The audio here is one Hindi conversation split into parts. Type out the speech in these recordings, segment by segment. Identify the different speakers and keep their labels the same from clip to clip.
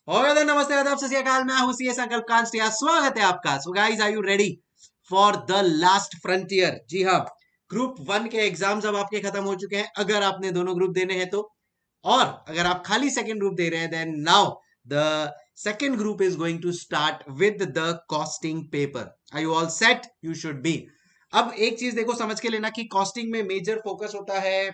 Speaker 1: होगा तो नमस्ते आदाब सत श्री अकाल। मैं हूं सीए संकल्प कांस्टिया। स्वागत है आपका। So guys, are you ready for the last frontier? जी हाँ, ग्रुप 1 के एग्जाम्स अब आपके खत्म हो चुके हैं, अगर आपने दोनों ग्रुप देने हैं तो। और अगर आप खाली सेकंड ग्रुप दे रहे हैं, then now the second group is going to start with the costing paper. Are you all set? You should be. अब एक चीज देखो, समझ के लेना कि कॉस्टिंग में मेजर फोकस होता है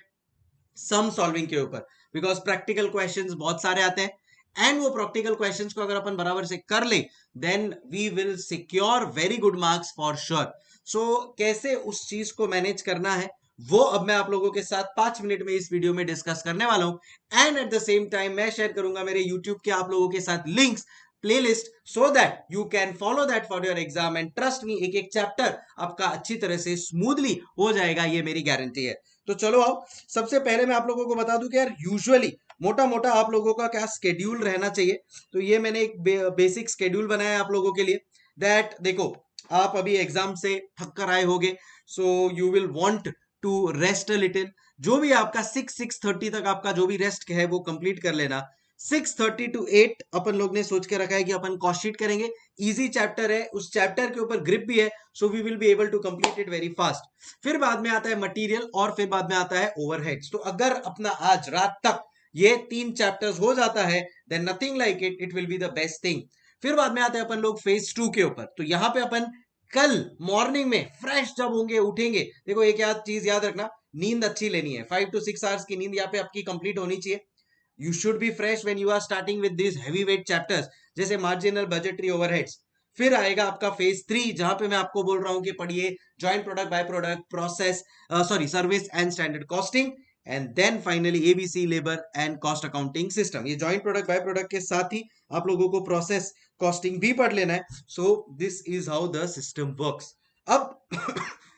Speaker 1: सम सॉल्विंग के ऊपर, बिकॉज प्रैक्टिकल क्वेश्चंस बहुत सारे आते हैं एंड वो प्रैक्टिकल क्वेश्चंस को अगर अपन बराबर से कर ले, then we will secure very good marks for sure. So कैसे उस चीज को मैनेज करना है, वो अब मैं आप लोगों के साथ 5 मिनट में इस वीडियो में डिस्कस करने वाला हूं। And at the same time मैं शेयर करूंगा मेरे यूट्यूब के आप लोगों के साथ links, playlist, so that you can follow that for your exam. And trust me, एक एक चैप्टर आपका अच्छी तरह से स्मूथली हो जाएगा, ये मेरी गारंटी है। तो चलो आओ, सबसे पहले मैं आप लोगों को बता दूं कि यार यूजुअली मोटा मोटा आप लोगों का क्या स्केड्यूल रहना चाहिए। तो ये मैंने एक बेसिक स्केड्यूल बनाया है आप लोगों के लिए। दैट देखो, आप अभी एग्जाम से थक कर आए होगे, so you will want to rest a little. जो भी आपका 6-6:30 तक आपका जो भी रेस्ट है वो कंप्लीट कर लेना। 6:30 to 8 अपन लोग ने सोच के रखा है कि अपन कॉस्ट शीट करेंगे। इजी चैप्टर है, उस चैप्टर के ऊपर ग्रिप भी है, so we will be able to complete it very fast. फिर बाद में आता है मटेरियल और फिर बाद में आता है ओवरहेड्स। तो अगर अपना आज रात तक ये 3 चैप्टर्स हो जाता है, then nothing like it, it will be the best thing. फिर बाद में आते हैं अपन लोग फेज 2 के ऊपर। तो यहाँ पे अपन कल मॉर्निंग में फ्रेश जब होंगे, उठेंगे, देखो एक याद चीज याद रखना, नींद अच्छी लेनी है। 5 to 6 आवर्स की नींद यहाँ पे आपकी कंप्लीट होनी चाहिए। You should be fresh when you are starting with this heavy weight chapters, जैसे मार्जिनल बजटरी ओवरहेड्स। फिर आएगा आपका फेज 3, जहां पे मैं आपको बोल रहा हूं कि पढ़िए joint product, by product, process, sorry service and standard costing. And then finally ABC, labour and cost accounting system. ये जॉइंट प्रोडक्ट बाय प्रोडक्ट के साथ ही आप लोगों को प्रोसेस कॉस्टिंग भी पढ़ लेना है। So this is how the system works. अब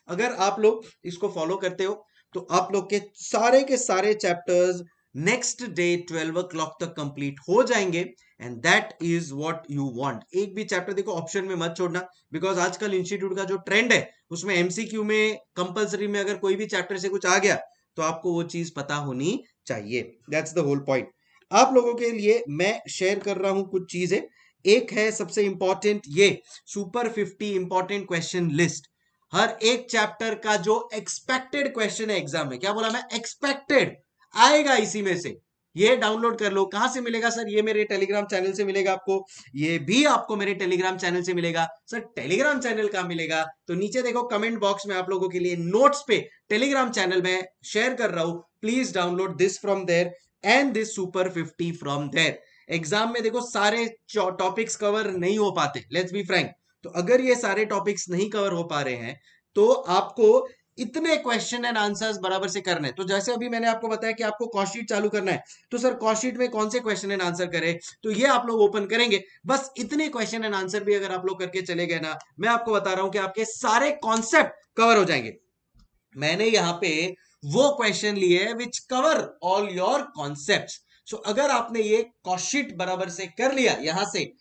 Speaker 1: अगर आप लोग इसको फॉलो करते हो तो आप लोग के सारे चैप्टर्स नेक्स्ट डे 12 o'clock तक कंप्लीट हो जाएंगे। And that is what you want. एक भी चैप्टर देखो ऑप्शन में मत छोड़ना, बिकॉज आजकल इंस्टीट्यूट का जो ट्रेंड है उसमें एमसीक्यू में कंपलसरी में अगर कोई भी चैप्टर से कुछ आ गया तो आपको वो चीज पता होनी चाहिए। That's the whole point. आप लोगों के लिए मैं शेयर कर रहा हूं कुछ चीजें। एक है सबसे इंपॉर्टेंट, ये सुपर 50 इंपॉर्टेंट क्वेश्चन लिस्ट। हर एक चैप्टर का जो एक्सपेक्टेड क्वेश्चन है एग्जाम में, क्या बोला मैं, एक्सपेक्टेड आएगा इसी में से। ये डाउनलोड कर लो। कहां से मिलेगा सर? ये मेरे टेलीग्राम चैनल से मिलेगा आपको, ये भी आपको मेरे टेलीग्राम चैनल से मिलेगा। सर टेलीग्राम चैनल कहां मिलेगा? तो नीचे देखो कमेंट बॉक्स में आप लोगों के लिए नोट्स पे टेलीग्राम चैनल में शेयर कर रहा हूं। Please download this from there and this super 50 from there. Exam में देखो सारे टॉपिक्स कवर नहीं हो पाते, लेट्स बी फ्रैंक। तो अगर ये सारे टॉपिक्स नहीं कवर हो पा रहे हैं तो आपको इतने क्वेश्चन एंड आंसर्स बराबर से करने हैं। तो जैसे अभी मैंने आपको बताया कि आपको कॉस्ट शीट चालू करना है, तो सर कॉस्ट शीट में कौन से क्वेश्चन एंड आंसर करें? तो ये आप लोग ओपन करेंगे, बस इतने क्वेश्चन एंड आंसर भी अगर आप लोग करके चले गए ना, मैं आपको बता रहा हूं कि आपके सारे कॉन्सेप्ट कवर हो जाएंगे। मैंने यहाँ पे वो क्वेश्चन लिए हैं विच कवर ऑल योर कॉन्सेप्ट्स। सो अगर आपने ये कॉस्ट शीट बराबर से कर लिया, यहां से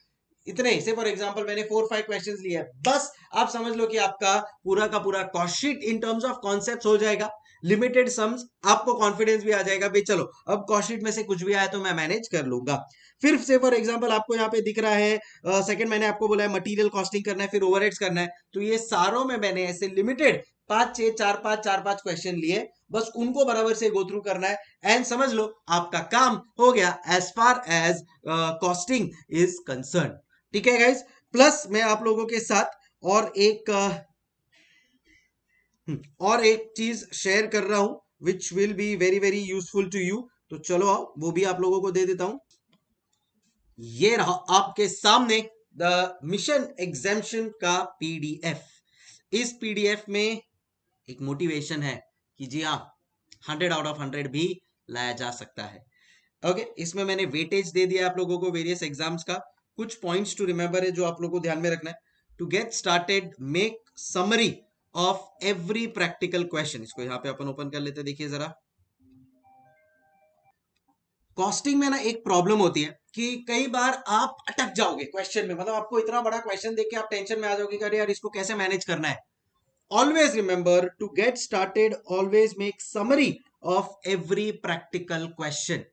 Speaker 1: इतने से फॉर एग्जांपल मैंने 4-5 क्वेश्चंस लिए हैं, बस आप समझ लो कि आपका पूरा का पूरा cost sheet in terms of concepts हो जाएगा। लिमिटेड सम्स, आपको कॉन्फिडेंस भी आ जाएगा भाई, चलो अब कॉस्ट शीट में से कुछ भी आया तो मैं मैनेज कर लूंगा। फिर से फॉर एग्जांपल आपको यहाँ पे दिख रहा है, सेकंड मैंने आपको बोला है मटेरियल कॉस्टिंग करना है, फिर ओवरहेड्स करना है। तो ये सारों में मैंने ऐसे लिमिटेड 5-6, 4-5 क्वेश्चन लिए, बस उनको बराबर से गो थ्रू करना है। एंड समझ लो आपका काम हो गया as far as costing is concern. ठीक है गाइज। प्लस मैं आप लोगों के साथ और एक चीज शेयर कर रहा हूं which will be very very useful to you. तो चलो आओ वो भी आप लोगों को दे देता हूं। ये रहा आपके सामने द मिशन एग्जाम्शन का पीडीएफ। इस पीडीएफ में एक मोटिवेशन है कि जी हाँ, 100 out of 100 भी लाया जा सकता है। ओके, इसमें मैंने वेटेज दे दिया आप लोगों को वेरियस एग्जाम्स का। कुछ पॉइंट्स टू रिमेंबर है जो आप लोगों को ध्यान में रखना है। To get started, make summary of every practical question. इसको यहाँ पे अपन ओपन कर लेते हैं, देखिए जरा। कॉस्टिंग में ना एक प्रॉब्लम होती है कि कई बार आप अटक जाओगे क्वेश्चन में, मतलब आपको इतना बड़ा क्वेश्चन देख के आप टेंशन में आ जाओगे कि अरे यार इसको कैसे मैनेज करना है। Always remember, to get started, always make summary of every practical question.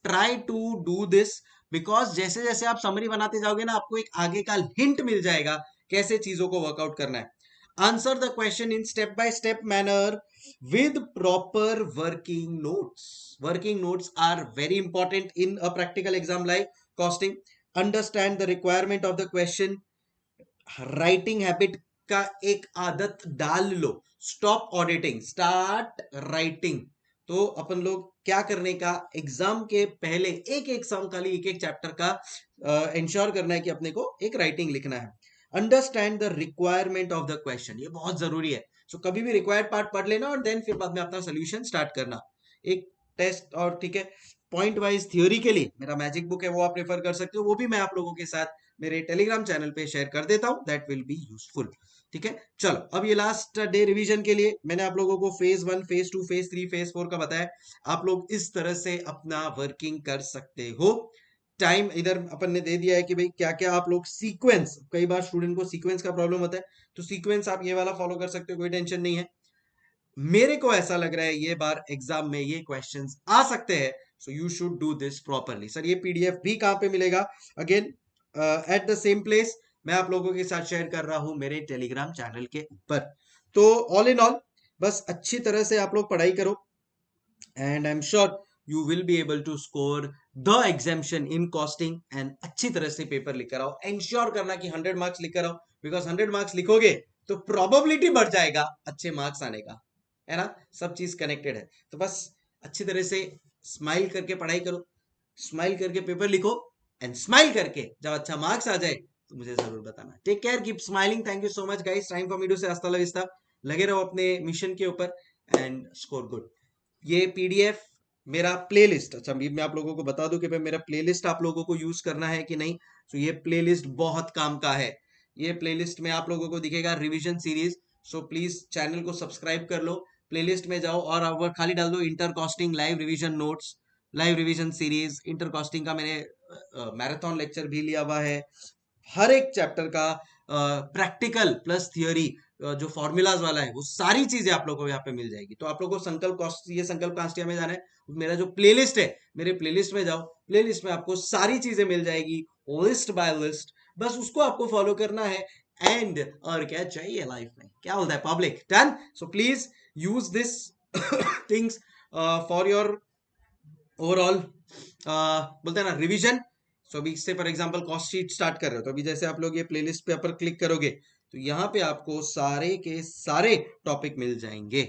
Speaker 1: Try to do this because जैसे जैसे आप समरी बनाते जाओगे ना, आपको एक आगे का हिंट मिल जाएगा कैसे चीजों को वर्कआउट करना है. Answer the question in step by step manner with proper working notes. Working notes are very important in a practical exam like costing. Understand the requirement of the question. Writing habit का एक आदत डाल लो. Stop auditing, start writing. तो अपन लोग क्या करने का, एग्जाम के पहले एक एक सम खाली एक एक चैप्टर का इंश्योर करना है कि अपने को एक राइटिंग लिखना है. Understand the requirement of the question, ये बहुत जरूरी है. सो कभी भी रिक्वायर्ड पार्ट पढ़ लेना और देन फिर बाद में अपना सोल्यूशन स्टार्ट करना. एक टेस्ट और ठीक है, पॉइंट वाइज थ्योरी के लिए मेरा मैजिक बुक है, वो आप रेफर कर सकते हो. वो भी मैं आप लोगों के साथ मेरे टेलीग्राम चैनल पे शेयर कर देता हूं. That will be useful. ठीक है, चलो अब ये लास्ट डे रिवीजन के लिए मैंने आप लोगों को फेज 1, फेज 2, फेज 3, फेज 4 का बताया. आप लोग इस तरह से अपना वर्किंग कर सकते हो. टाइम इधर अपन ने दे दिया है कि भाई क्या क्या आप लोग सीक्वेंस, कई बार स्टूडेंट को सीक्वेंस का प्रॉब्लम होता है, तो सीक्वेंस आप ये वाला फॉलो कर सकते हो, कोई टेंशन नहीं है. मेरे को ऐसा लग रहा है ये बार एग्जाम में ये क्वेश्चंस आ सकते हैं, so you should do this properly. Sir ये पीडीएफ भी कहां पे मिलेगा? Again at the same place, मैं आप लोगों के साथ शेयर कर रहा हूं मेरे टेलीग्राम चैनल के ऊपर. तो ऑल इन ऑल बस अच्छी तरह से आप लोग पढ़ाई करो and I am sure you will be able to score the examination in costing. And अच्छी तरह से पेपर लिख कर आओ. एंश्योर करना कि 100 मार्क्स लिख कर आओ, बिकॉज 100 मार्क्स लिखोगे तो प्रोबेबिलिटी बढ़ जाएगा अच्छे मार्क्स आने का, है ना. सब चीज कनेक्टेड है. तो बस अच्छी तरह से स्माइल करके पढ़ाई करो, स्माइल करके पेपर लिखो, एंड स्माइल करके जब अच्छा मार्क्स आ जाए तो मुझे जरूर बताना. Take care, keep smiling. Thank you so much guys. Time for me to say hasta La vista. लगे रहो अपने मिशन के ऊपर एंड स्कोर गुड. ये पीडीएफ मेरा प्लेलिस्ट, अच्छा मैं आप लोगों को बता दूं कि भाई मेरा प्लेलिस्ट आप लोगों को यूज करना है कि नहीं. तो ये प्लेलिस्ट बहुत काम का है. ये प्लेलिस्ट में आप लोगों को दिखेगा revision series. So please channel को सब्सक्राइब कर लो, प्लेलिस्ट में जाओ और अब खाली डाल दो inter costing live revision notes, live revision series. Inter costing का मैंने मैराथन लेक्चर भी लिया हुआ है. हर एक चैप्टर का प्रैक्टिकल प्लस थियोरी, जो फॉर्मूलाज वाला है, वो सारी चीजें आप लोगों को यहाँ पे मिल जाएगी. तो आप लोगों को ये संकल्प कांस्टिया में जाना है, मेरा जो प्लेलिस्ट है, मेरे प्लेलिस्ट में जाओ. प्लेलिस्ट में आपको सारी चीजें मिल जाएगी, लिस्ट बाय लिस्ट. बस उसको आपको फॉलो करना है. एंड और क्या चाहिए लाइफ में, क्या बोलता है public, done. So please use this things for your overall बोलते हैं ना रिवीजन. सो अभी इससे for example cost sheet start कर रहे हो, तो अभी जैसे आप लोग ये प्लेलिस्ट पे पर क्लिक करोगे तो यहाँ पे आपको सारे के सारे टॉपिक मिल जाएंगे.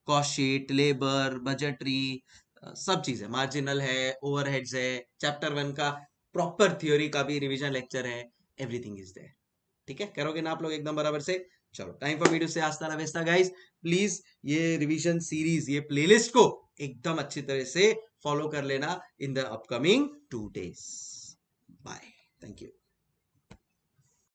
Speaker 1: कॉस्ट शीट, लेबर, बजटरी, सब चीजें, मार्जिनल है, ओवरहेड्स है, चैप्टर 1 का प्रॉपर थ्योरी का भी रिवीजन लेक्चर है. Everything is there. ठीक है, करोगे ना आप लोग एकदम बराबर से. चलो टाइम फॉर वीडियो से आस्ता वेस्ता गाइस. प्लीज ये रिवीजन सीरीज, ये प्लेलिस्ट को एकदम अच्छी तरह से फॉलो कर लेना in the upcoming 2 days. Bye. Thank you.